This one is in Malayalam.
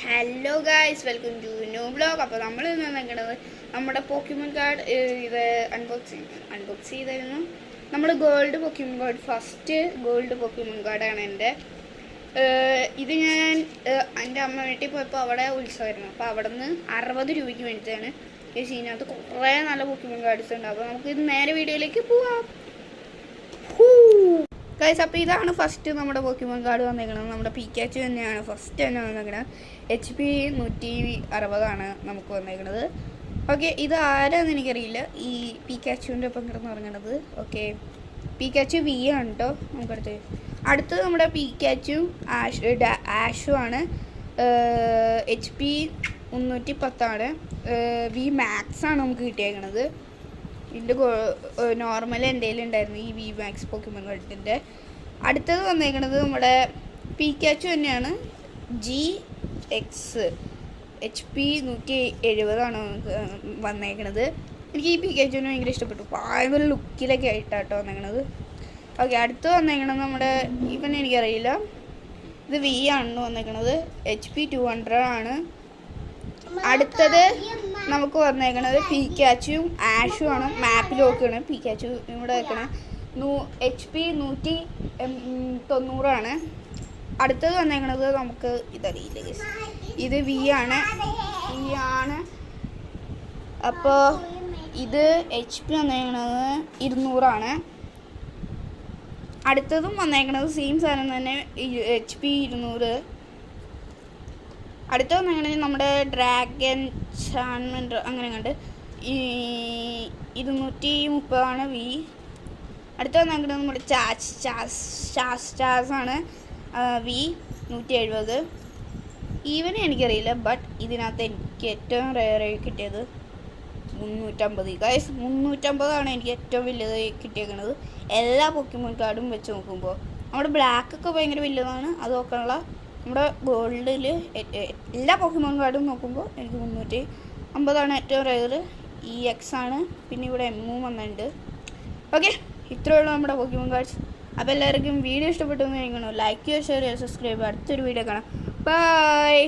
Hello guys, welcome to new vlog. അപ്പോൾ നമ്മൾ ഇന്ന് നിൽക്കുന്നത് നമ്മുടെ പോക്കിമോൺ കാർഡ് ഇത് അൺബോക്സ് ചെയ്തായിരുന്നു. നമ്മൾ ഗോൾഡ് പോക്കിമോൺ കാർഡ്, ഫസ്റ്റ് ഗോൾഡ് പോക്കിമോൺ കാർഡാണ് എൻ്റെ. ഇത് ഞാൻ എൻ്റെ അമ്മ വീട്ടിൽ പോയപ്പോൾ അവിടെ ഉത്സവമായിരുന്നു. അപ്പോൾ അവിടെ നിന്ന് 60 രൂപയ്ക്ക് മേടിച്ചതാണ്. ഇതിനകത്ത് കുറേ നല്ല പോക്കിമോൺ കാർഡ്സ് ഉണ്ട്. അപ്പോൾ നമുക്ക് ഇത് നേരെ വീഡിയോയിലേക്ക് പോവാം. ഗൈസ്, അപ്പോൾ ഇതാണ് ഫസ്റ്റ് നമ്മുടെ പോക്കിമോൺ കാർഡ് വന്നേക്കുന്നത്. നമ്മുടെ പിക്കാച്ചു തന്നെയാണ് ഫസ്റ്റ് തന്നെ വന്നേക്കുന്നത്. HP 160 നമുക്ക് വന്നേക്കുന്നത്. ഓക്കെ, ഇത് ആരാന്ന് എനിക്കറിയില്ല. ഈ പിക്കാച്ചുവിൻ്റെ ഒപ്പം കിടന്ന് പറഞ്ഞത്. ഓക്കെ, പിക്കാച്ചു V ആണ് കേട്ടോ. അടുത്തത് നമ്മുടെ പിക്കാച്ചു ആഷും ആണ്. HP 310 V Max ആണ് നമുക്ക് കിട്ടിയേക്കണത്. ഇതിൻ്റെ നോർമൽ എൻ്റെ കയ്യിലുണ്ടായിരുന്നു ഈ V Max പോക്കിമോൺ കാർഡിൻ്റെ. അടുത്തത് വന്നേക്കണത് നമ്മുടെ പിക്കാച്ചു തന്നെയാണ്. GX HP 170 വന്നേക്കണത്. എനിക്ക് ഈ പിക്കാച്ചുവിന് ഭയങ്കര ഇഷ്ടപ്പെട്ടു. ഭയങ്കര ലുക്കിലൊക്കെ ആയിട്ടാട്ടോ വന്നേക്കണത്. ഓക്കെ, അടുത്ത് വന്നേക്കണത് നമ്മുടെ ഇവൻ എനിക്കറിയില്ല. ഇത് V ആണ് വന്നേക്കണത്. HP 200 ആണ്. അടുത്തത് നമുക്ക് വന്നേക്കണത് പിക്കാച്ചും ആഷും ആണ്. മാപ്പിൽ നോക്കുകയാണ് പിക്കാച്ചു ഇവിടെ വെക്കണേ. HP 190 അടുത്തത് വന്നേക്കണത് നമുക്ക് ഇതറിയില്ല. ഇത് V ആണ്. അപ്പോൾ ഇത് HP വന്നേക്കണത് 200. അടുത്തതും വന്നേക്കണത് സെയിം സാധനം തന്നെ, HP 200. അടുത്ത വന്നേക്കണത് നമ്മുടെ ഡ്രാഗൺ ചാൻമെൻറ് അങ്ങനെ കണ്ട് 230 V. അടുത്ത വന്നേക്കണത് നമ്മുടെ ചാസ് ആണ്. V 170. ഈവൻ എനിക്കറിയില്ല, ബട്ട് ഇതിനകത്ത് എനിക്ക് ഏറ്റവും റെയറായി കിട്ടിയത് 350. ഗൈസ്, 350 എനിക്ക് ഏറ്റവും വലുതായി കിട്ടിയേക്കുന്നത് എല്ലാ പോക്കിമോൺ കാർഡും വെച്ച് നോക്കുമ്പോൾ. നമ്മുടെ ബ്ലാക്കൊക്കെ ഭയങ്കര വലുതാണ്, അത് നോക്കാനുള്ള. നമ്മുടെ ഗോൾഡിൽ എല്ലാ പോക്കിമോൺ കാർഡും നോക്കുമ്പോൾ എനിക്ക് 350 ഏറ്റവും റെയർ. EX ആണ്. പിന്നെ ഇവിടെ M വന്നിട്ടുണ്ട്. ഓക്കെ, ഇത്രയുള്ള നമ്മുടെ പോക്കിമോൺ കാർഡ്സ്. അപ്പോൾ എല്ലാവർക്കും വീഡിയോ ഇഷ്ടപ്പെട്ടു എന്ന് കഴിക്കണം. ലൈക്ക് ചെയ്യുക, ഷെയർ ചെയ്യുക, സബ്സ്ക്രൈബ്. അടുത്തൊരു വീഡിയോ കാണാം. ബൈ.